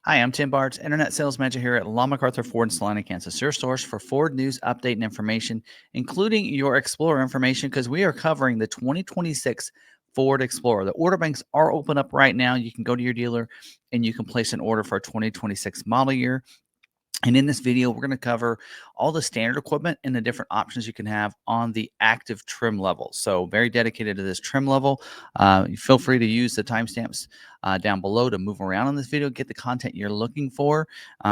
Hi, I'm Tim Bartz, Internet Sales Manager here at McArthur Ford in Salina, Kansas, your source for Ford news, update, and information, including your Explorer information, because we are covering the 2026 Ford Explorer. The order banks are open up right now. You can go to your dealer and you can place an order for a 2026 model year. And in this video, we're going to cover all the standard equipment and the different options you can have on the active trim level. So very dedicated to this trim level. Feel free to use the timestamps down below to move around on this video, get the content you're looking for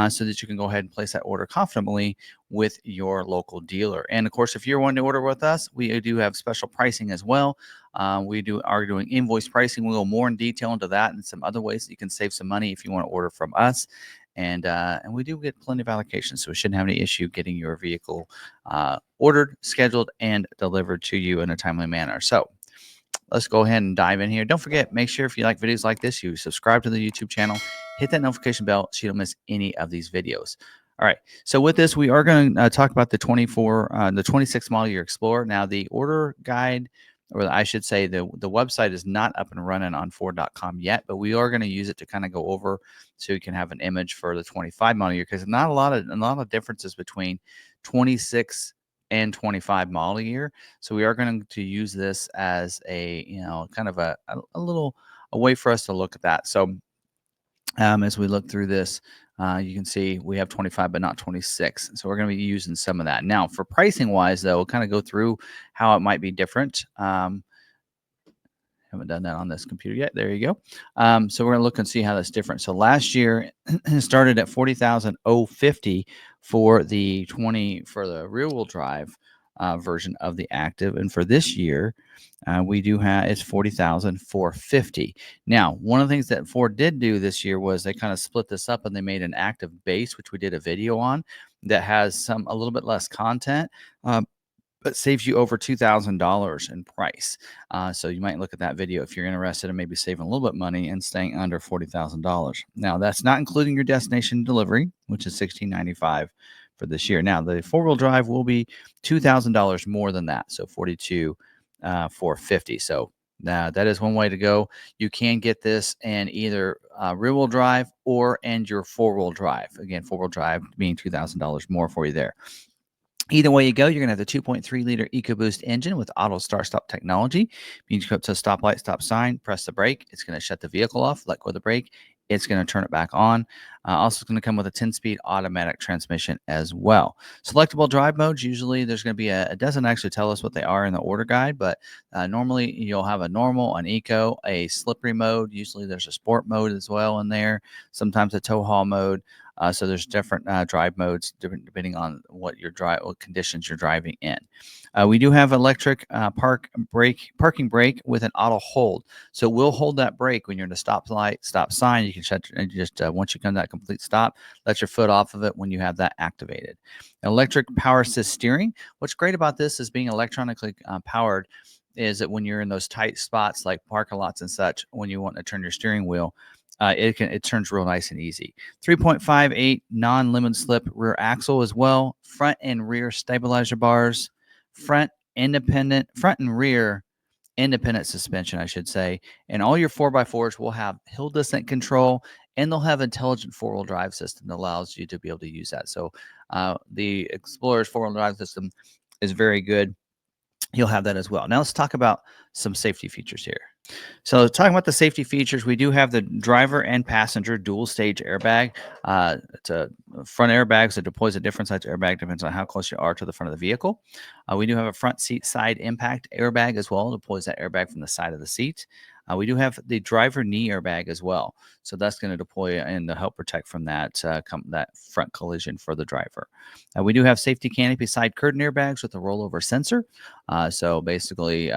so that you can go ahead and place that order confidently with your local dealer. And of course, if you're wanting to order with us, we do have special pricing as well. We are doing invoice pricing. We'll go more in detail into that and some other ways that you can save some money if you want to order from us. And we do get plenty of allocations, so we shouldn't have any issue getting your vehicle ordered, scheduled, and delivered to you in a timely manner. So let's go ahead and dive in here. Don't forget, make sure if you like videos like this, you subscribe to the YouTube channel, hit that notification bell so you don't miss any of these videos. All right, so with this, we are going to talk about the 26 model year Explorer. Now, the order guide, or I should say the website is not up and running on Ford.com yet, but we are going to use it to kind of go over so you can have an image for the 25 model year, because not a lot of differences between 26 and 25 model year. So we are going to use this as a, kind of a way for us to look at that. So as we look through this, you can see we have 25, but not 26. So we're going to be using some of that. Now, for pricing wise, though, we'll kind of go through how it might be different. Haven't done that on this computer yet. There you go. So we're going to look and see how that's different. So last year it started at $40,050 for the rear wheel drive version of the Active, and for this year we do have it's $40,450. Now, one of the things that Ford did do this year was they kind of split this up and they made an Active base, which we did a video on, that has a little bit less content. But saves you over $2,000 in price. So you might look at that video if you're interested in maybe saving a little bit of money and staying under $40,000. Now, that's not including your destination delivery, which is $1,695 for this year. Now, the four-wheel drive will be $2,000 more than that, so $42,450. So that is one way to go. You can get this in either rear-wheel drive or in your four-wheel drive. Again, four-wheel drive being $2,000 more for you there. Either way you go, you're going to have the 2.3-liter EcoBoost engine with auto start-stop technology. Means you go up to a stoplight, stop sign, press the brake. It's going to shut the vehicle off, let go of the brake. It's going to turn it back on. Also, it's going to come with a 10-speed automatic transmission as well. Selectable drive modes, usually there's going to be it doesn't actually tell us what they are in the order guide, but normally you'll have a normal, an eco, a slippery mode. Usually there's a sport mode as well in there, sometimes a tow haul mode. So there's different drive modes depending on what conditions you're driving in. We do have electric parking brake with an auto hold. So we'll hold that brake when you're in a stop sign. You can shut and just once you come to that complete stop, let your foot off of it when you have that activated. Electric power assist steering. What's great about this is being electronically powered is that when you're in those tight spots like parking lots and such, when you want to turn your steering wheel, it turns real nice and easy. 3.58 non-limit slip rear axle as well. Front and rear stabilizer bars. Front and rear independent suspension, I should say. And all your 4x4s will have hill descent control, and they'll have intelligent four-wheel drive system that allows you to be able to use that. So the Explorer's four-wheel drive system is very good. You'll have that as well. Now let's talk about some safety features here. So talking about the safety features, we do have the driver and passenger dual stage airbag. It's a front airbag, so it deploys a different size airbag, depends on how close you are to the front of the vehicle. We do have a front seat side impact airbag as well. It deploys that airbag from the side of the seat. We do have the driver knee airbag as well. So that's going to deploy and to help protect from that front collision for the driver. We do have safety canopy side curtain airbags with a rollover sensor. So basically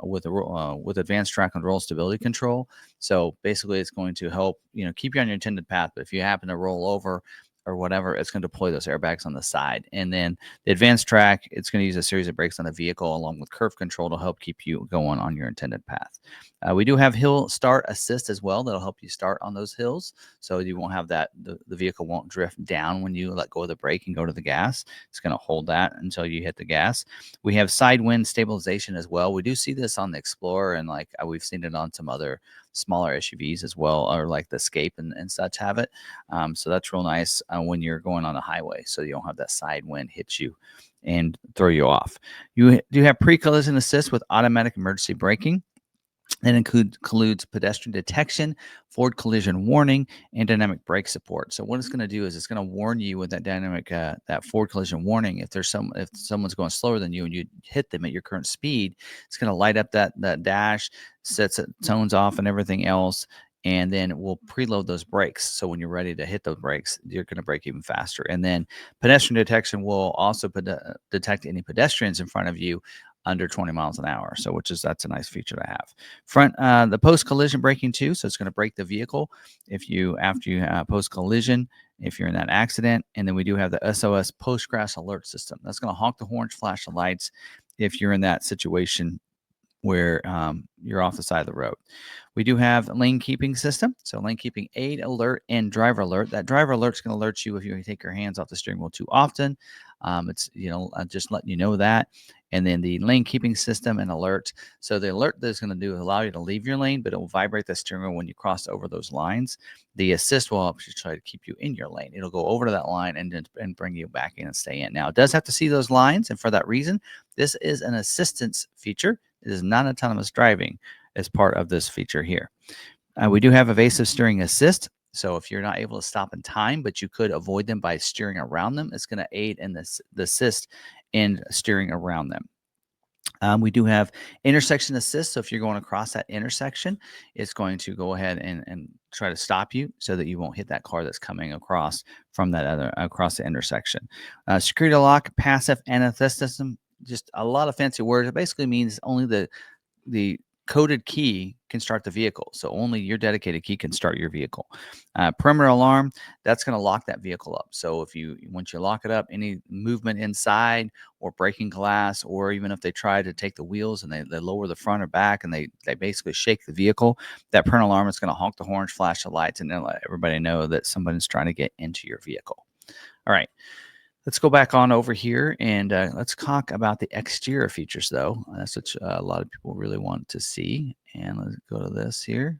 with advanced track and roll stability control. So basically it's going to help, keep you on your intended path. But if you happen to roll over or whatever, it's going to deploy those airbags on the side. And then the advanced track, it's going to use a series of brakes on the vehicle along with curve control to help keep you going on your intended path. We do have hill start assist as well. That'll help you start on those hills. So you won't have that, the vehicle won't drift down when you let go of the brake and go to the gas. It's going to hold that until you hit the gas. We have side wind stabilization as well. We do see this on the Explorer, and we've seen it on some other smaller SUVs as well, or like the Escape and such have it. So that's real nice when you're going on the highway, so you don't have that side wind hit you and throw you off. You do have pre-collision assist with automatic emergency braking. That includes pedestrian detection, forward collision warning, and dynamic brake support. So what it's going to do is it's going to warn you with that dynamic that forward collision warning. If someone's going slower than you and you hit them at your current speed, it's going to light up that dash, sets it tones off and everything else, and then we'll preload those brakes. So when you're ready to hit those brakes, you're going to brake even faster. And then pedestrian detection will also detect any pedestrians in front of you under 20 miles an hour. So that's a nice feature to have. The post collision braking too. So it's going to brake the vehicle after you post collision, if you're in that accident. And then we do have the SOS post crash alert system. That's going to honk the horns, flash the lights if you're in that situation where you're off the side of the road. We do have a lane keeping system. So lane keeping aid alert and driver alert. That driver alert is going to alert you if you take your hands off the steering wheel too often. It's just letting you know that. And then the lane keeping system and alert. So the alert that it's going to do is allow you to leave your lane, but it will vibrate the steering wheel when you cross over those lines. The assist will help you try to keep you in your lane. It'll go over to that line and bring you back in and stay in. Now, it does have to see those lines, and for that reason, this is an assistance feature. It is not autonomous driving as part of this feature here. We do have evasive steering assist. So if you're not able to stop in time, but you could avoid them by steering around them, it's going to aid in the assist in steering around them. We do have intersection assist. So if you're going across that intersection, it's going to go ahead and try to stop you so that you won't hit that car that's coming across from across the intersection. Security lock, passive anti-theft, just a lot of fancy words. It basically means only the coded key can start the vehicle. So only your dedicated key can start your vehicle. Perimeter alarm, that's going to lock that vehicle up. So once you lock it up, any movement inside or breaking glass, or even if they try to take the wheels and they lower the front or back and they basically shake the vehicle, that perimeter alarm is going to honk the horns, flash the lights, and then let everybody know that somebody's trying to get into your vehicle. All right. Let's go back on over here and let's talk about the exterior features, though. That's what a lot of people really want to see. And let's go to this here.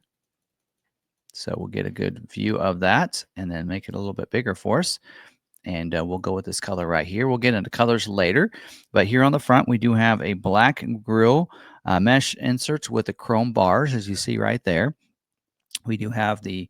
So we'll get a good view of that and then make it a little bit bigger for us. And we'll go with this color right here. We'll get into colors later. But here on the front, we do have a black grille mesh inserts with the chrome bars, as you see right there. We do have the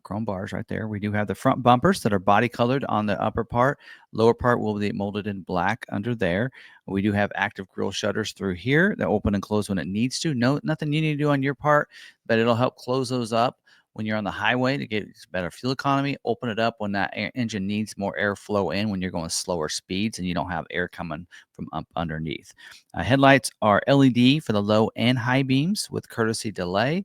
chrome bars right there. We do have the front bumpers that are body colored on the upper part. Lower part will be molded in black under there. We do have active grille shutters through here that open and close when it needs to. Nothing you need to do on your part, but it'll help close those up when you're on the highway to get better fuel economy. Open it up when that engine needs more airflow in when you're going slower speeds and you don't have air coming from up underneath. Headlights are LED for the low and high beams with courtesy delay.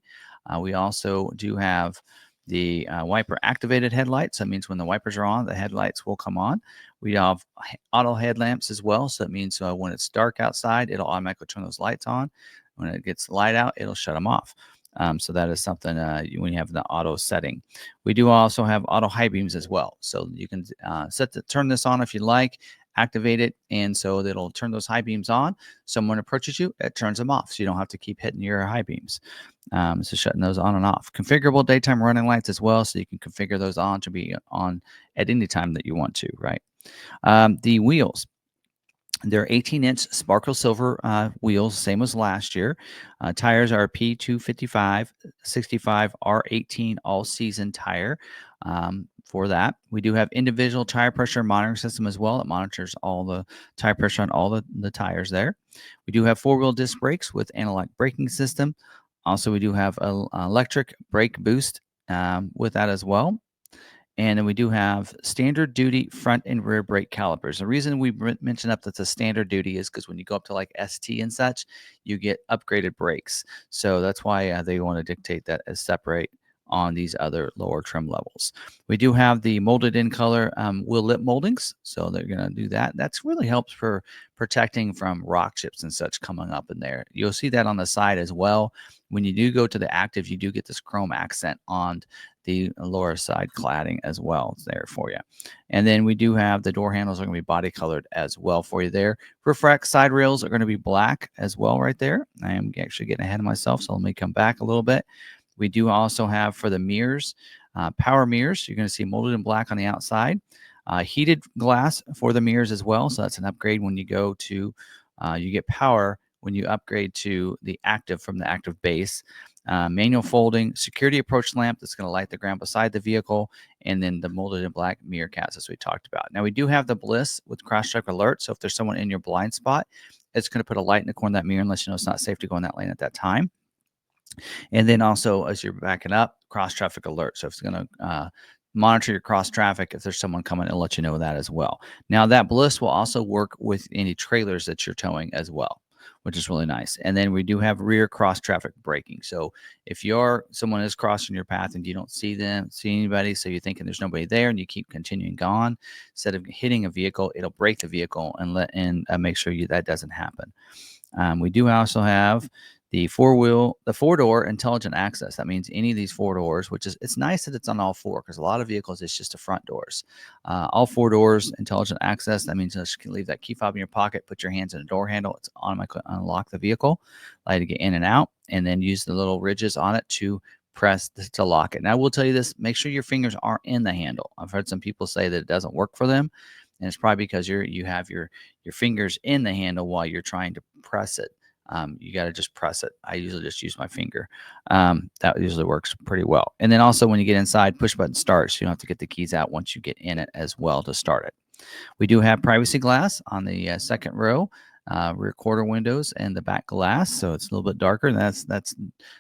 We also do have the wiper activated headlights. That means when the wipers are on, the headlights will come on. We have auto headlamps as well. So that means when it's dark outside, it'll automatically turn those lights on. When it gets light out, it'll shut them off. So that is something when you have the auto setting. We do also have auto high beams as well. So you can turn this on if you like, activate it, and so it'll turn those high beams on. Someone approaches you, it turns them off, so you don't have to keep hitting your high beams. So shutting those on and off. Configurable daytime running lights as well, so you can configure those on to be on at any time that you want to, right? The wheels. They're 18-inch sparkle silver wheels, same as last year. Tires are P255 65 R18 all-season tire. For that, we do have individual tire pressure monitoring system as well. It monitors all the tire pressure on all the tires there. We do have four-wheel disc brakes with analog braking system. Also, we do have an electric brake boost with that as well. And then we do have standard duty front and rear brake calipers. The reason we mention up that's a standard duty is because when you go up to like ST and such, you get upgraded brakes. So that's why they want to dictate that as separate on these other lower trim levels. We do have the molded in color wheel lip moldings. So they're going to do that. That's really helps for protecting from rock chips and such coming up in there. You'll see that on the side as well. When you do go to the active, you do get this chrome accent on the lower side cladding as well. It's there for you. And then we do have the door handles are going to be body colored as well for you there. Roof rack side rails are going to be black as well right there. I am actually getting ahead of myself, so let me come back a little bit. We do also have for the mirrors, power mirrors. You're going to see molded in black on the outside. Heated glass for the mirrors as well. So that's an upgrade when you go to, you get power when you upgrade to the active from the active base. Manual folding, security approach lamp that's going to light the ground beside the vehicle, and then the molded in black mirror caps as we talked about. Now we do have the Bliss with cross-check alert. So if there's someone in your blind spot, it's going to put a light in the corner of that mirror and let you know it's not safe to go in that lane at that time. And then also as you're backing up, cross traffic alert. So if it's going to monitor your cross traffic, if there's someone coming, it'll let you know that as well. Now that Bliss will also work with any trailers that you're towing as well, which is really nice. And then we do have rear cross traffic braking. So if someone is crossing your path and you don't see anybody, so you're thinking there's nobody there and you keep continuing on, instead of hitting a vehicle, it'll brake the vehicle and make sure that doesn't happen. We do also have the four-door intelligent access. That means any of these four doors, it's nice that it's on all four, because a lot of vehicles, it's just the front doors. All four doors, intelligent access. That means you can leave that key fob in your pocket, put your hands in a door handle. It's automatically unlock the vehicle, allow you to get in and out, and then use the little ridges on it to press to lock it. Now, I will tell you this, make sure your fingers aren't in the handle. I've heard some people say that it doesn't work for them, and it's probably because you have your fingers in the handle while you're trying to press it. You got to just press it. I usually just use my finger. That usually works pretty well. And then also when you get inside, push button start, so you don't have to get the keys out once you get in it as well to start it. We do have privacy glass on the second row, rear quarter windows, and the back glass. So it's a little bit darker. That's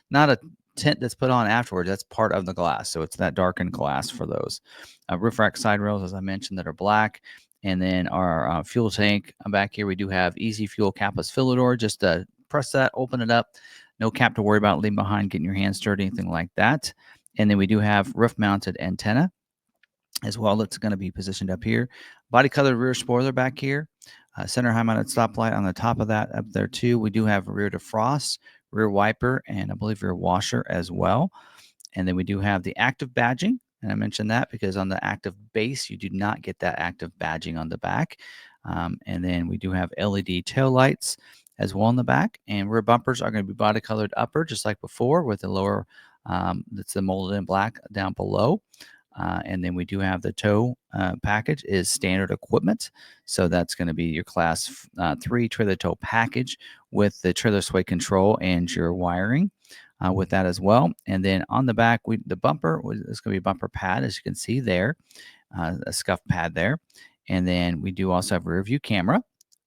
not a tint that's put on afterwards. That's part of the glass. So it's that darkened glass for those. Roof rack side rails, as I mentioned, that are black. And then our fuel tank back here, we do have easy fuel capless filler door. Just press that, open it up. No cap to worry about leaving behind, getting your hands dirty, anything like that. And then we do have roof mounted antenna as well. That's going to be positioned up here. Body colored rear spoiler back here. Center high mounted stoplight on the top of that up there too. We do have rear defrost, rear wiper, and I believe rear washer as well. And then we do have the active badging. And I mentioned that because on the active base, you do not get that active badging on the back. And then we do have LED tail lights as well in the back. And rear bumpers are going to be body colored upper, just like before, with the lower, that's the molded in black down below. And then we do have the tow package is standard equipment. So that's going to be your class 3 trailer tow package with the trailer sway control and your wiring. With that as well. And then on the back, the bumper is going to be a bumper pad, as you can see there, a scuff pad there. And then we do also have a rear view camera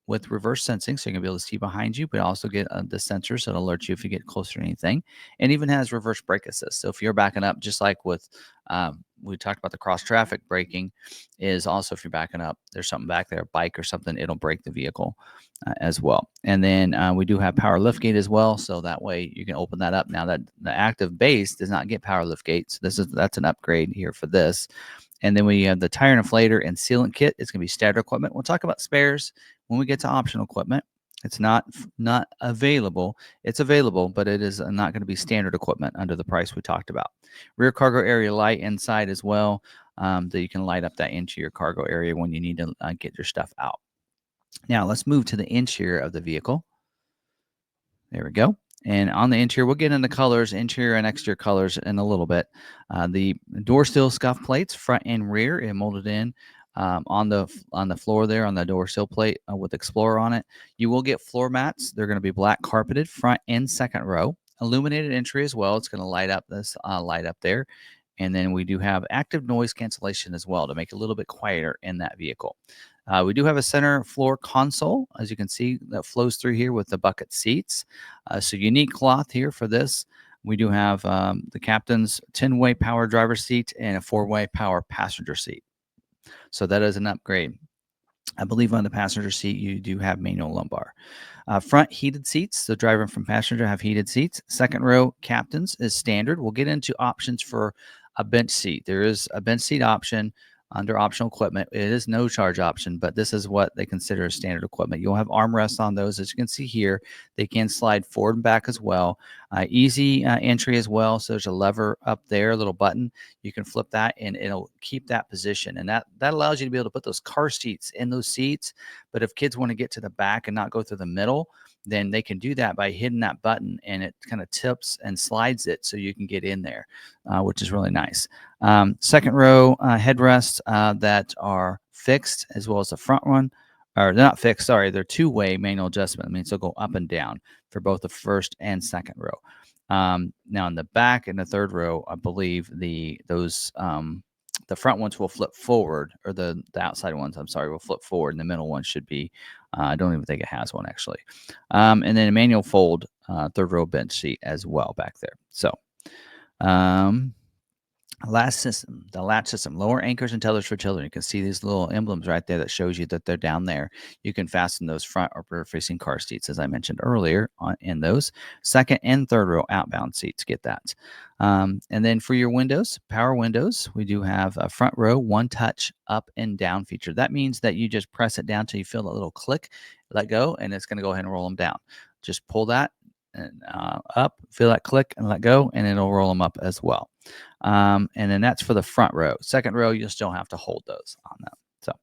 with reverse sensing, so you're going to be able to see behind you, but also get the sensor, so it'll alert you if you get closer to anything. And even has reverse brake assist. So if you're backing up, just like with we talked about the cross traffic braking, is also if you're backing up, there's something back there, a bike or something, it'll brake the vehicle as well. And then we do have power liftgate as well, so that way you can open that up. Now that the active base does not get power liftgate, so that's an upgrade here for this. And then we have the tire inflator and sealant kit. It's going to be standard equipment. We'll talk about spares when we get to optional equipment. It's not available. It's available, but it is not going to be standard equipment under the price we talked about. Rear cargo area light inside as well, that you can light up that interior cargo area when you need to get your stuff out. Now let's move to the interior of the vehicle. There we go. And on the interior, we'll get into colors, interior and exterior colors in a little bit. The door sill scuff plates, front and rear, and molded in on the floor there on the door sill plate with Explorer on it. You will get floor mats. They're going to be black carpeted, front and second row. Illuminated entry as well. It's going to light up this light up there. And then we do have active noise cancellation as well to make it a little bit quieter in that vehicle. We do have a center floor console, as you can see, that flows through here with the bucket seats. So unique cloth here for this. We do have the captain's 10-way power driver seat and a 4-way power passenger seat. So that is an upgrade. I believe on the passenger seat, you do have manual lumbar. Front heated seats. The driver and passenger have heated seats. Second row captain's is standard. We'll get into options for a bench seat. There is a bench seat option under optional equipment. It is no charge option, but this is what they consider standard equipment. You'll have armrests on those. As you can see here, they can slide forward and back as well. Easy entry as well. So there's a lever up there, a little button. You can flip that and it'll keep that position. And that allows you to be able to put those car seats in those seats. But if kids want to get to the back and not go through the middle, then they can do that by hitting that button, and it kind of tips and slides it so you can get in there, which is really nice. Second row headrests that are fixed, as well as the front one. Or they're not fixed, sorry, they're two-way manual adjustment. It means they'll go up and down for both the first and second row. Now in the back and the third row, I believe the front ones will flip forward, or the outside ones, I'm sorry, will flip forward, and the middle one should be, I don't even think it has one actually. And then a manual fold third row bench seat as well back there. So the latch system, lower anchors and tethers for children. You can see these little emblems right there that shows you that they're down there. You can fasten those front or rear facing car seats, as I mentioned earlier, in those second and third row outbound seats. Get that. And then for your windows, power windows, we do have a front row one touch up and down feature. That means that you just press it down till you feel a little click, let go, and it's going to go ahead and roll them down. Just pull that and up, feel that click, and let go, and it'll roll them up as well. And then that's for the front row. Second row, you'll still have to hold those on them. So,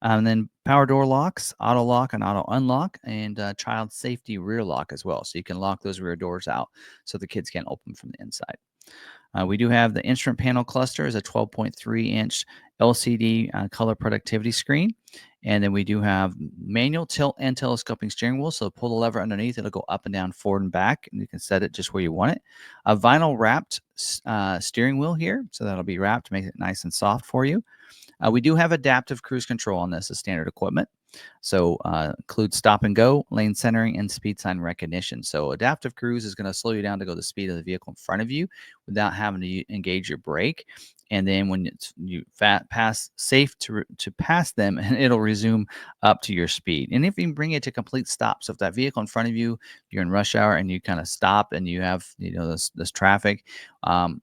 and then power door locks, auto lock and auto unlock, and child safety rear lock as well. So you can lock those rear doors out so the kids can't open from the inside. We do have the instrument panel cluster as a 12.3-inch LCD color productivity screen. And then we do have manual tilt and telescoping steering wheel. So pull the lever underneath, it'll go up and down, forward and back, and you can set it just where you want it. A vinyl wrapped steering wheel here. So that'll be wrapped to make it nice and soft for you. We do have adaptive cruise control on this as standard equipment. So includes stop and go, lane centering, and speed sign recognition. So adaptive cruise is going to slow you down to go the speed of the vehicle in front of you without having to engage your brake. And then when you pass safe to pass them, and it'll resume up to your speed. And if you bring it to complete stop, so if that vehicle in front of you, you're in rush hour and you kind of stop and you have this traffic,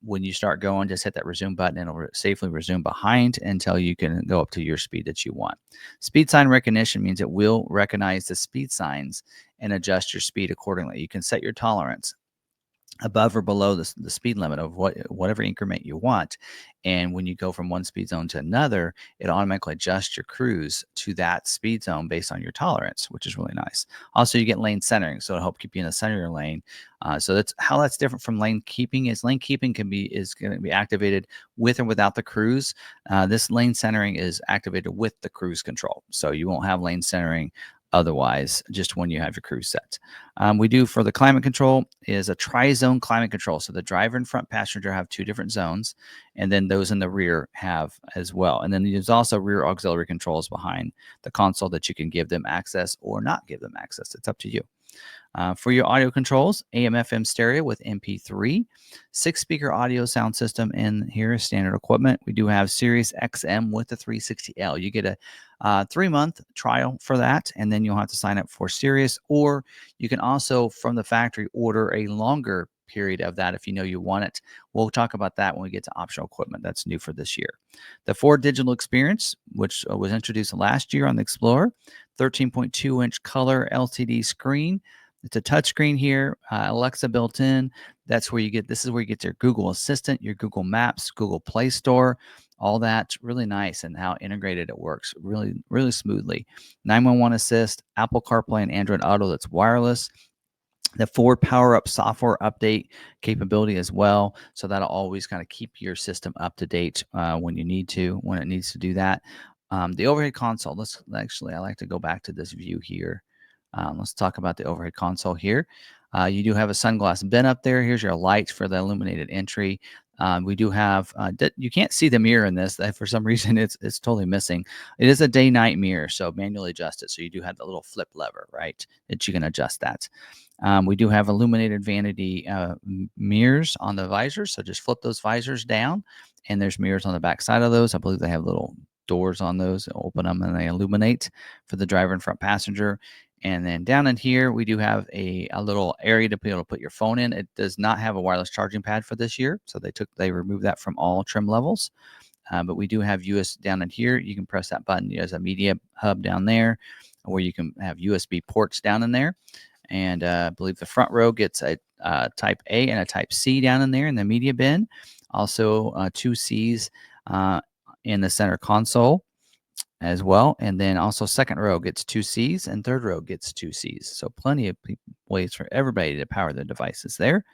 when you start going, just hit that resume button and it'll safely resume behind until you can go up to your speed that you want. Speed sign recognition means it will recognize the speed signs and adjust your speed accordingly. You can set your tolerance above or below the speed limit of whatever increment you want. And when you go from one speed zone to another, it automatically adjusts your cruise to that speed zone based on your tolerance, which is really nice. Also, you get lane centering, so it'll help keep you in the center of your lane. So that's how that's different from lane keeping. Is lane keeping is going to be activated with or without the cruise. This lane centering is activated with the cruise control, so you won't have lane centering otherwise, just when you have your cruise set. We do for the climate control is a tri-zone climate control. So the driver and front passenger have two different zones, and then those in the rear have as well. And then there's also rear auxiliary controls behind the console that you can give them access or not give them access. It's up to you. For your audio controls, AM/FM stereo with MP3, 6-speaker audio sound system in here, standard equipment. We do have SiriusXM with the 360L. You get a 3-month trial for that, and then you'll have to sign up for Sirius, or you can also from the factory order a longer period of that if you know you want it. We'll talk about that when we get to optional equipment that's new for this year. The Ford Digital Experience, which was introduced last year on the Explorer, 13.2-inch color LCD screen. It's a touchscreen here, Alexa built in. This is where you get your Google Assistant, your Google Maps, Google Play Store, all that. Really nice, and how integrated it works really, really smoothly. 911 assist, Apple CarPlay and Android Auto that's wireless. The Ford Power Up software update capability as well. So that'll always kind of keep your system up to date when it needs to do that. The overhead console, I like to go back to this view here. Let's talk about the overhead console here. You do have a sunglass bin up there. Here's your light for the illuminated entry. We do have, you can't see the mirror in this. For some reason, it's totally missing. It is a day-night mirror, so manually adjust it. So you do have the little flip lever, right, that you can adjust that. We do have illuminated vanity mirrors on the visors. So just flip those visors down, and there's mirrors on the back side of those. I believe they have little doors on those. Open them and they illuminate for the driver and front passenger. And then down in here, we do have a little area to be able to put your phone in. It does not have a wireless charging pad for this year, so they removed that from all trim levels. But we do have US down in here. You can press that button. There's a media hub down there, where you can have USB ports down in there. And I believe the front row gets a type A and a type C down in there in the media bin. Also, 2 Cs in the center console as well. And then also second row gets 2 Cs and third row gets 2 Cs. So plenty of ways for everybody to power their devices there.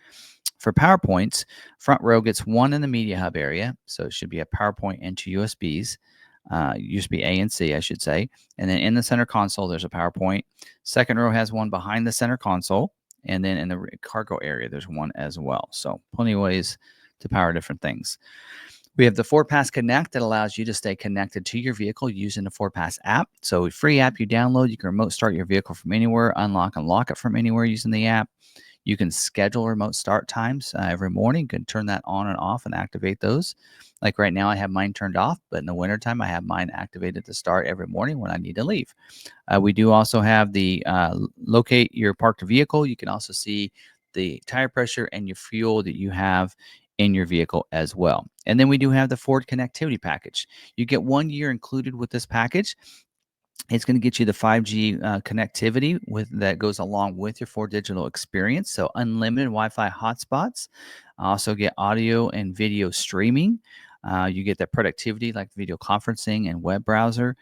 For PowerPoints, front row gets 1 in the media hub area. So it should be a PowerPoint and 2 USBs, USB A and C, I should say. And then in the center console, there's a PowerPoint. Second row has one behind the center console. And then in the cargo area, there's one as well. So plenty of ways to power different things. We have the FordPass Connect that allows you to stay connected to your vehicle using the FordPass app. So a free app you download, you can remote start your vehicle from anywhere, unlock and lock it from anywhere using the app. You can schedule remote start times every morning. You can turn that on and off and activate those. Like right now, I have mine turned off, but in the wintertime, I have mine activated to start every morning when I need to leave. We do also have the locate your parked vehicle. You can also see the tire pressure and your fuel that you have in your vehicle as well. And then we do have the Ford connectivity package. You get 1 year included with this package. It's going to get you the 5G connectivity that goes along with your Ford Digital experience. So unlimited Wi-Fi hotspots. Also get audio and video streaming. You get that productivity like video conferencing and web browser.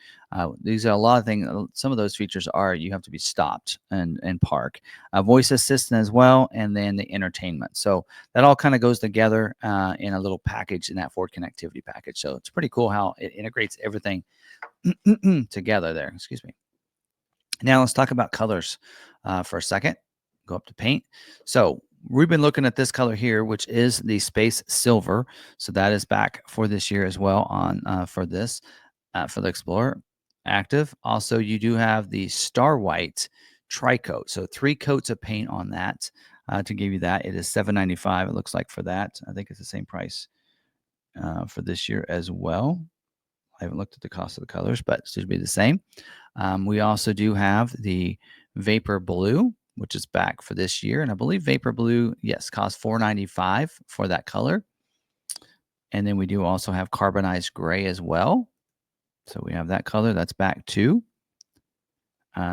These are a lot of things. Some of those features are you have to be stopped and park. Voice assistant as well, and then the entertainment. So that all kind of goes together in a little package in that Ford connectivity package. So it's pretty cool how it integrates everything together there. Excuse me. Now let's talk about colors for a second. Go up to paint. So we've been looking at this color here, which is the Space Silver. So that is back for this year as well on for this for the Explorer Active. Also, you do have the Star White Tri-Coat. So 3 coats of paint on that to give you that. It is $7.95. It looks like for that. I think it's the same price for this year as well. I haven't looked at the cost of the colors, but it should be the same. We also do have the Vapor Blue, which is back for this year. And I believe Vapor Blue, yes, costs $4.95 for that color. And then we do also have Carbonized Gray as well. So we have that color. That's back too.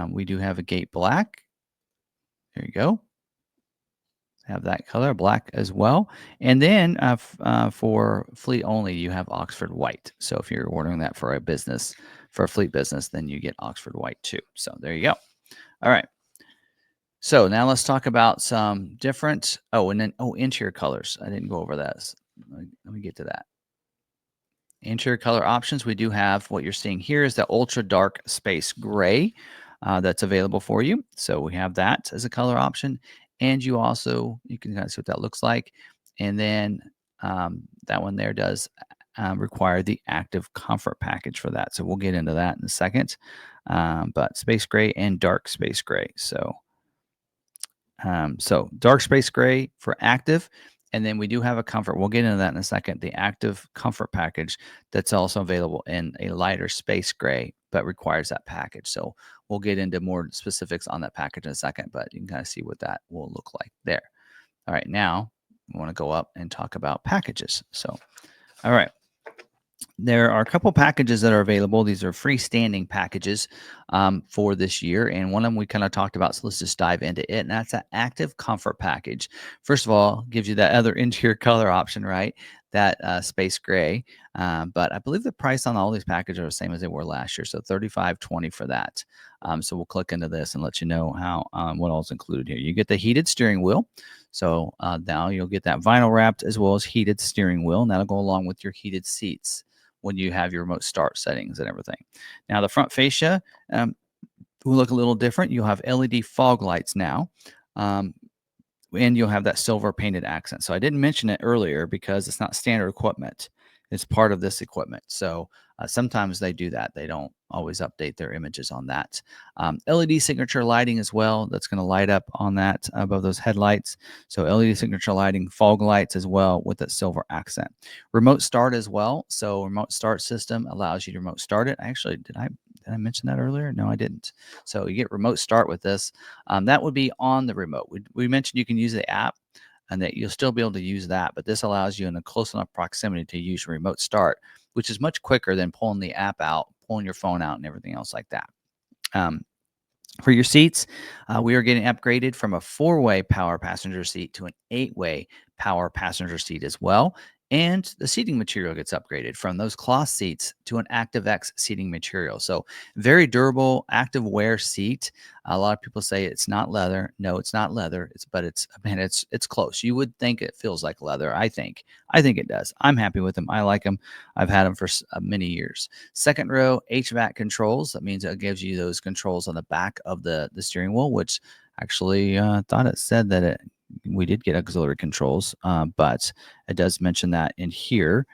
We do have a Gate Black. There you go. Have that color, black as well. And then for fleet only, you have Oxford White. So if you're ordering that for a business, for a fleet business, then you get Oxford White too. So there you go. All right. So now let's talk about some different, interior colors. I didn't go over that. Let me get to that. Interior color options, we do have what you're seeing here is the ultra dark space gray that's available for you. So we have that as a color option. And you can kind of see what that looks like. And then that one there does require the active comfort package for that. So we'll get into that in a second. But space gray and dark space gray. So dark space gray for active. And then we do have a comfort. We'll get into that in a second. The active comfort package that's also available in a lighter space gray, but requires that package. So we'll get into more specifics on that package in a second, but you can kind of see what that will look like there. All right, now I want to go up and talk about packages. So, all right. There are a couple packages that are available. These are freestanding packages for this year. And one of them we kind of talked about. So let's just dive into it. And that's an active comfort package. First of all, gives you that other interior color option, right? That space gray. But I believe the price on all these packages are the same as they were last year. So $35.20 for that. So we'll click into this and let you know how what all is included here. You get the heated steering wheel. So now you'll get that vinyl wrapped as well as heated steering wheel. And that'll go along with your heated seats when you have your remote start settings and everything. Now the front fascia will look a little different. You'll have LED fog lights now, and you'll have that silver painted accent. So I didn't mention it earlier because it's not standard equipment. It's part of this equipment. So sometimes they do that. They don't always update their images on that. LED signature lighting as well. That's going to light up on that above those headlights. So LED signature lighting, fog lights as well with that silver accent. Remote start as well. So remote start system allows you to remote start it. Actually, did I mention that earlier? No, I didn't. So you get remote start with this. That would be on the remote. We mentioned you can use the app and that you'll still be able to use that, but this allows you in a close enough proximity to use remote start, which is much quicker than pulling the app out, pulling your phone out and everything else like that. For your seats, we are getting upgraded from a 4-way power passenger seat to an 8-way power passenger seat as well. And the seating material gets upgraded from those cloth seats to an ActiveX seating material. So, very durable, active wear seat. A lot of people say it's not leather. No, it's not leather. It's close. You would think it feels like leather. I think it does. I'm happy with them. I like them. I've had them for many years. Second row HVAC controls. That means it gives you those controls on the back of the steering wheel, which actually thought it said that we did get auxiliary controls, but it does mention that in here.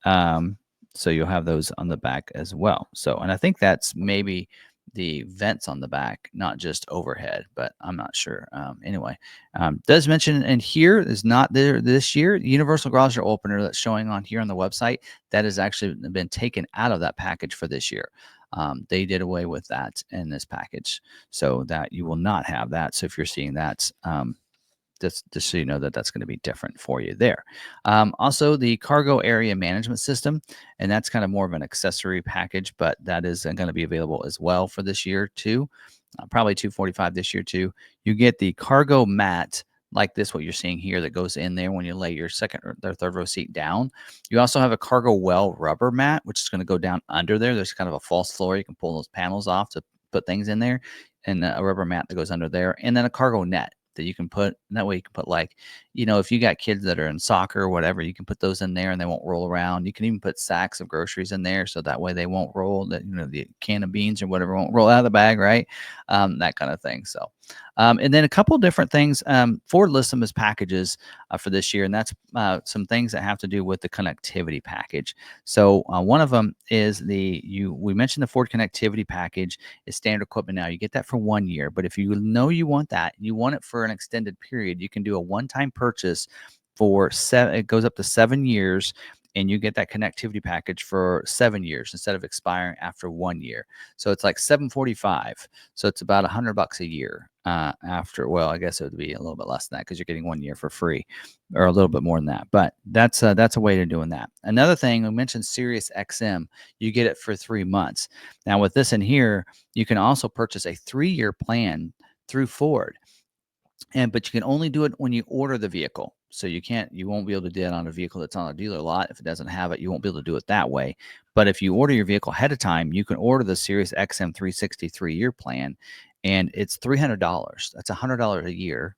Um, so you'll have those on the back as well. So, and I think that's maybe the vents on the back, not just overhead, but I'm not sure. Anyway, does mention in here is not there this year. Universal garage door opener that's showing on here on the website that has actually been taken out of that package for this year. They did away with that in this package, so that you will not have that. So if you're seeing that, just so you know that that's going to be different for you there. Also, the cargo area management system, and that's kind of more of an accessory package, but that is going to be available as well for this year too. Probably 245 this year too. You get the cargo mat like this, what you're seeing here, that goes in there when you lay your second or third row seat down. You also have a cargo well rubber mat, which is going to go down under there. There's kind of a false floor. You can pull those panels off to put things in there, and a rubber mat that goes under there, and then a cargo net that you can put. And that way you can put, like, if you got kids that are in soccer or whatever, you can put those in there and they won't roll around. You can even put sacks of groceries in there, so that way they won't roll, that the can of beans or whatever won't roll out of the bag, right? That kind of thing. So and then a couple different things. Ford lists them as packages for this year, and that's some things that have to do with the connectivity package. So one of them is we mentioned the Ford connectivity package is standard equipment now. You get that for 1 year, but if you know you want that, you want it for an extended period, you can do a one-time purchase for it goes up to 7 years, and you get that connectivity package for 7 years instead of expiring after 1 year. So it's like 745. So it's about $100 a year after. Well, I guess it would be a little bit less than that because you're getting 1 year for free, or a little bit more than that. But that's a way to doing that. Another thing, we mentioned SiriusXM. You get it for 3 months. Now with this in here, you can also purchase a 3-year plan through Ford. But you can only do it when you order the vehicle. So you won't be able to do it on a vehicle that's on a dealer lot. If it doesn't have it, you won't be able to do it that way. But if you order your vehicle ahead of time, you can order the Sirius XM 363-year plan, and it's $300. That's $100 a year.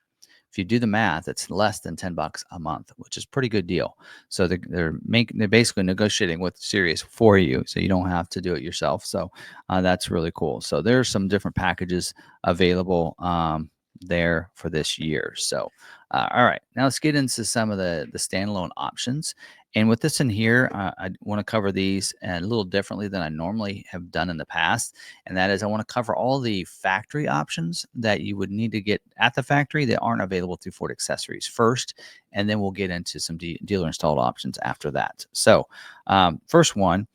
If you do the math, it's less than $10 a month, which is a pretty good deal. So they're basically negotiating with Sirius for you, so you don't have to do it yourself. So that's really cool. So there's some different packages available there for this year. So all right, now let's get into some of the standalone options. And with this in here, I want to cover these a little differently than I normally have done in the past. And that is, I want to cover all the factory options that you would need to get at the factory that aren't available through Ford Accessories first. And then we'll get into some dealer installed options after that. So first one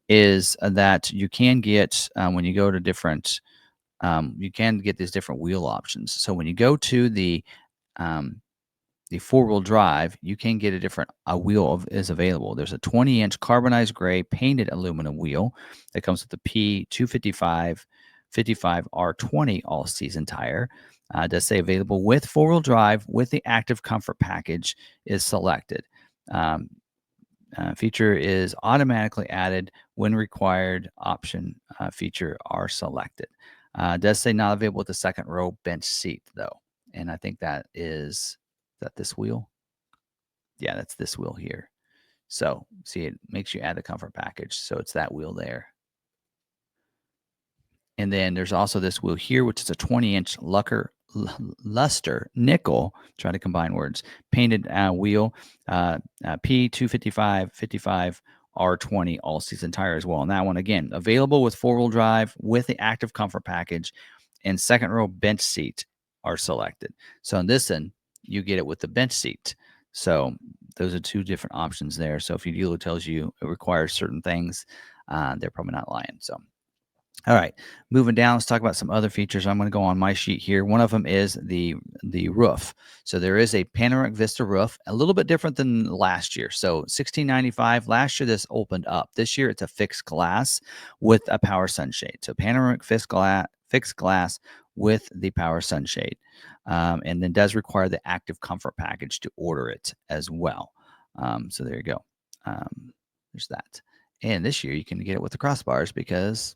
is that you can get, when you go to different, you can get these different wheel options. So when you go to the 4-wheel drive, you can get a wheel is available. There's a 20-inch carbonized gray painted aluminum wheel that comes with the P255 55R20 all-season tire. It does say available with 4-wheel drive with the active comfort package is selected. Feature is automatically added when required. Option feature are selected. It does say not available with the second row bench seat though, and I think that is that this wheel. Yeah, that's this wheel here. So see, it makes you add the comfort package, so it's that wheel there. And then there's also this wheel here, which is a 20-inch luster nickel, try to combine words, painted wheel, P255 55 R20 all-season tire as well. And that one, again, available with 4-wheel drive with the active comfort package, and second row bench seat are selected. So in this one, you get it with the bench seat. So those are two different options there. So if your dealer tells you it requires certain things, they're probably not lying. So all right, moving down, let's talk about some other features. I'm going to go on my sheet here. One of them is the roof. So there is a panoramic vista roof, a little bit different than last year. So $16.95. Last year this opened up. This year it's a fixed glass with a power sunshade. So panoramic fixed glass with the power sunshade, and then does require the active comfort package to order it as well. So there you go. There's that. And this year you can get it with the crossbars because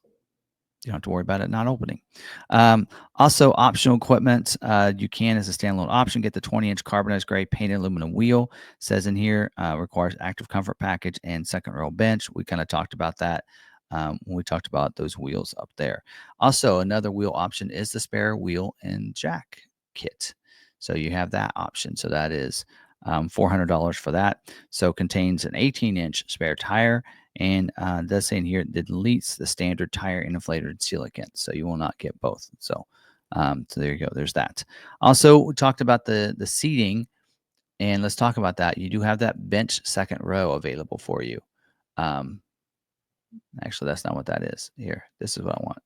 you don't have to worry about it not opening. Also, optional equipment. You can, as a standalone option, get the 20-inch carbonized gray painted aluminum wheel. Says in here, requires active comfort package and second row bench. We kind of talked about that when we talked about those wheels up there. Also, another wheel option is the spare wheel and jack kit. So you have that option. So that is $400 for that. So contains an 18-inch spare tire, and does say in here it deletes the standard tire inflated silicate, so you will not get both. So there you go. There's that. Also, we talked about the seating, and let's talk about that. You do have that bench second row available for you. Actually, that's not what that is. Here, this is what I want.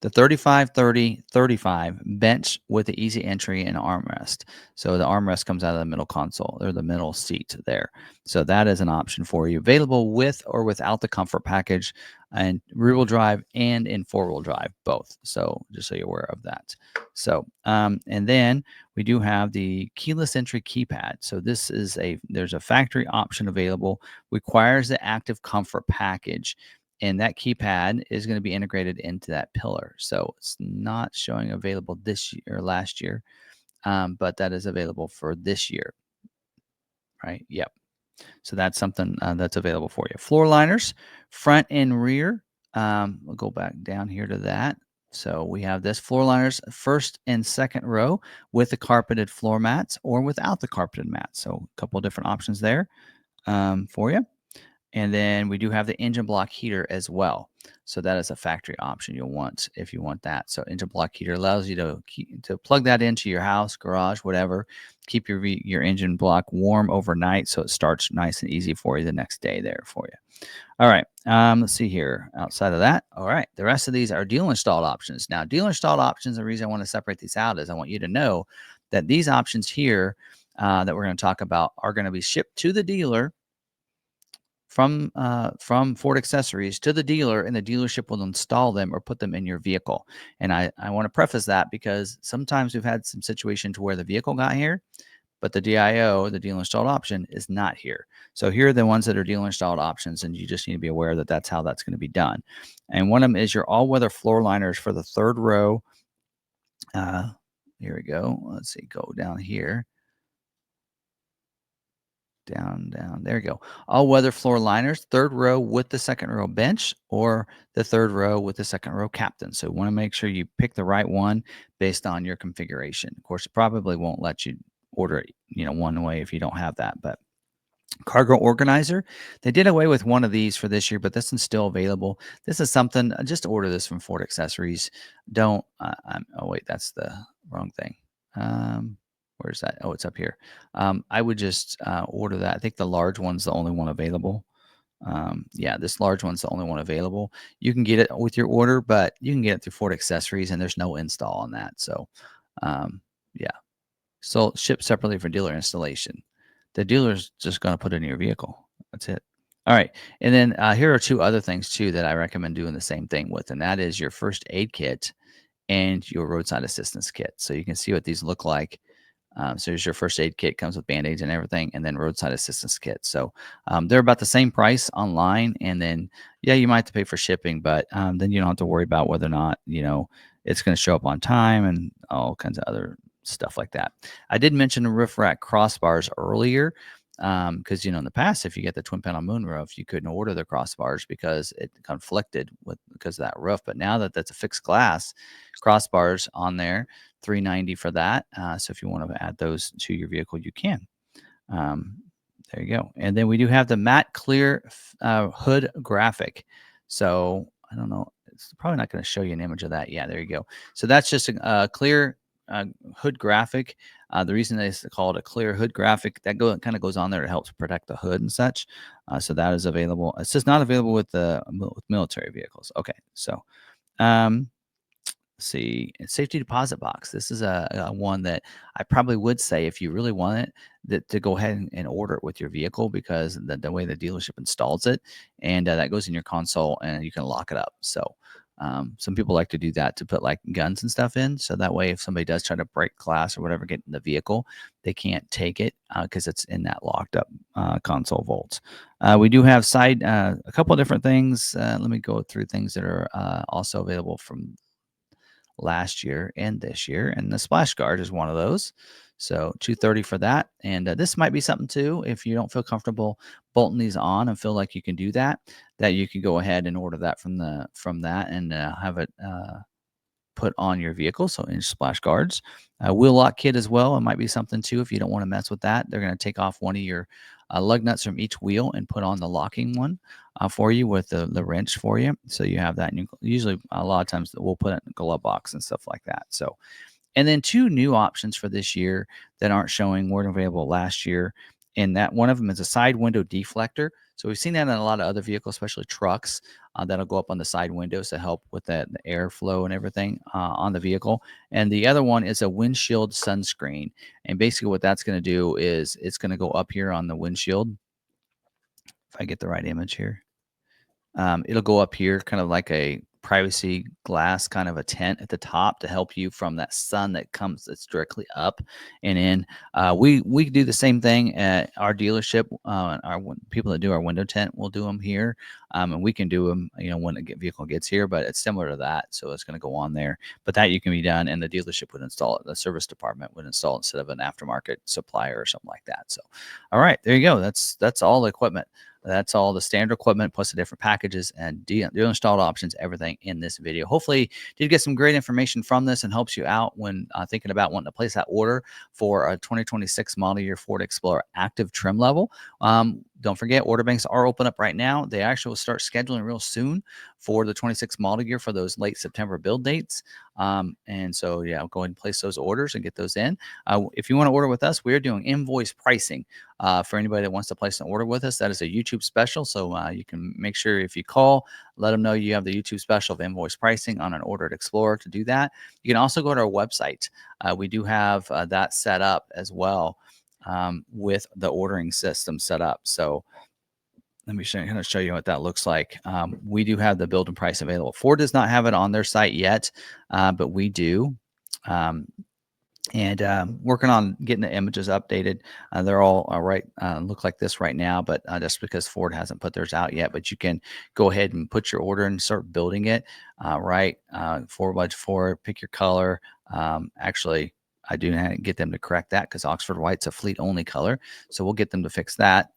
The 35-30-35 bench with the easy entry and armrest. So the armrest comes out of the middle console or the middle seat there. So that is an option for you, available with or without the comfort package, and rear-wheel drive and in four-wheel drive both. So just so you're aware of that. So and then we do have the keyless entry keypad. So this is there's a factory option available, requires the active comfort package. And that keypad is going to be integrated into that pillar. So it's not showing available this year or last year, but that is available for this year, right? Yep. So that's something that's available for you. Floor liners, front and rear. We'll go back down here to that. So we have this floor liners, first and second row with the carpeted floor mats or without the carpeted mats. So a couple of different options there for you. And then we do have the engine block heater as well. So that is a factory option you'll want if you want that. So engine block heater allows you to plug that into your house, garage, whatever. Keep your engine block warm overnight so it starts nice and easy for you the next day there for you. All right. Let's see here. Outside of that, all right. The rest of these are dealer installed options. Now, dealer installed options, the reason I want to separate these out is I want you to know that these options here that we're going to talk about are going to be shipped to the dealer from Ford Accessories to the dealer, and the dealership will install them or put them in your vehicle. And I want to preface that because sometimes we've had some situations where the vehicle got here, but the DIO, the dealer installed option, is not here. So here are the ones that are dealer installed options, and you just need to be aware that that's how that's going to be done. And one of them is your all-weather floor liners for the third row. Here we go. Let's see, go down here. Down. There you go. All weather floor liners, third row with the second row bench, or the third row with the second row captain. So want to make sure you pick the right one based on your configuration. Of course, it probably won't let you order it, one way if you don't have that. But cargo organizer, they did away with one of these for this year, but this is still available. This is something. Just order this from Ford Accessories. Don't. Oh wait, that's the wrong thing. Where's that? Oh, it's up here. I would just order that. I think the large one's the only one available. Yeah, this large one's the only one available. You can get it with your order, but you can get it through Ford Accessories, and there's no install on that. So, yeah. So shipped separately for dealer installation. The dealer's just going to put it in your vehicle. That's it. All right. And then here are two other things, too, that I recommend doing the same thing with, and that is your first aid kit and your roadside assistance kit. So you can see what these look like. So here's your first aid kit, comes with Band-Aids and everything, and then roadside assistance kit. So they're about the same price online. And then, yeah, you might have to pay for shipping, but then you don't have to worry about whether or not, it's going to show up on time and all kinds of other stuff like that. I did mention the roof rack crossbars earlier because, in the past, if you get the twin panel moonroof, you couldn't order the crossbars because it conflicted because of that roof. But now that that's a fixed glass, crossbars on there, $390 for that. So if you want to add those to your vehicle, you can. There you go. And then we do have the matte clear hood graphic. So I don't know. It's probably not going to show you an image of that. Yeah, there you go. So that's just a clear hood graphic. The reason they call it a clear hood graphic, that kind of goes on there to help protect the hood and such. So that is available. It's just not available with with military vehicles. Okay, so see, safety deposit box. This is a one that I probably would say if you really want it, that to go ahead and order it with your vehicle because the way the dealership installs it, and that goes in your console and you can lock it up. So Some people like to do that to put like guns and stuff in. So that way, if somebody does try to break glass or whatever, get in the vehicle, they can't take it because it's in that locked up console vaults. We do have a couple of different things. Let me go through things that are also available from last year and this year, and the splash guard is one of those. So $230 for that. And this might be something too, if you don't feel comfortable bolting these on and feel like you can do that, that you can go ahead and order that from that and have it put on your vehicle. So inch splash guards, wheel lock kit as well. It might be something too if you don't want to mess with that. They're going to take off one of your lug nuts from each wheel and put on the locking one for you with the wrench for you. So you have that. And usually a lot of times we'll put it in a glove box and stuff like that. So, and then two new options for this year that aren't showing, weren't available last year. And that one of them is a side window deflector. So we've seen that in a lot of other vehicles, especially trucks, that'll go up on the side windows to help with the airflow and everything on the vehicle. And the other one is a windshield sunscreen. And basically what that's going to do is it's going to go up here on the windshield. If I get the right image here. It'll go up here, kind of like a privacy glass, kind of a tent at the top to help you from that sun that's directly up and in. We do the same thing at our dealership. Our people that do our window tent will do them here, and we can do them, when the vehicle gets here. But it's similar to that, so it's going to go on there. But that you can be done, and the dealership would install it. The service department would install it instead of an aftermarket supplier or something like that. So, all right, there you go. That's all the equipment. That's all the standard equipment plus the different packages and dealer installed options, everything in this video. Hopefully, did get some great information from this and helps you out when thinking about wanting to place that order for a 2026 model year Ford Explorer active trim level. Don't forget, order banks are open up right now. They actually will start scheduling real soon for the 26 model year for those late September build dates. And so, yeah, go ahead and place those orders and get those in. If you want to order with us, we're doing invoice pricing for anybody that wants to place an order with us. That is a YouTube special. So you can make sure if you call, let them know you have the YouTube special of invoice pricing on an ordered Explorer to do that. You can also go to our website. We do have that set up as well with the ordering system set up. So let me show you what that looks like. We do have the build and price available. Ford does not have it on their site yet, but we do. And working on getting the images updated. They're all right, look like this right now, but that's because Ford hasn't put theirs out yet. But you can go ahead and put your order and start building it. 4x4, pick your color. Actually, I do get them to correct that because Oxford White's a fleet only color. So we'll get them to fix that.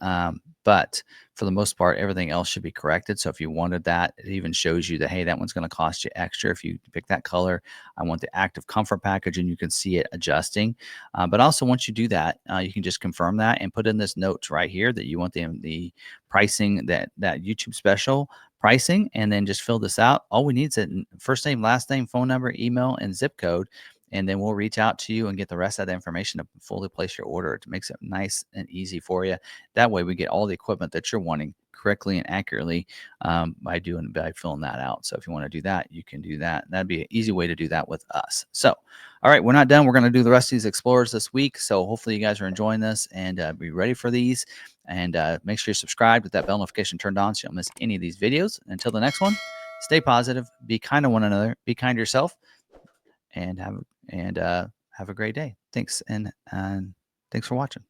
But for the most part, everything else should be corrected. So if you wanted that, it even shows you that, hey, that one's going to cost you extra. If you pick that color, I want the active comfort package, and you can see it adjusting. But also once you do that, you can just confirm that and put in this note right here that you want the pricing, that YouTube special pricing, and then just fill this out. All we need is a first name, last name, phone number, email, and zip code. And then we'll reach out to you and get the rest of the information to fully place your order. It makes it nice and easy for you. That way we get all the equipment that you're wanting correctly and accurately by filling that out. So if you want to do that, you can do that. That'd be an easy way to do that with us. So, all right, we're not done. We're going to do the rest of these Explorers this week. So hopefully you guys are enjoying this and be ready for these. And make sure you're subscribed with that bell notification turned on so you don't miss any of these videos. Until the next one, stay positive, be kind to one another, be kind to yourself, and have a great day. Thanks, and thanks for watching.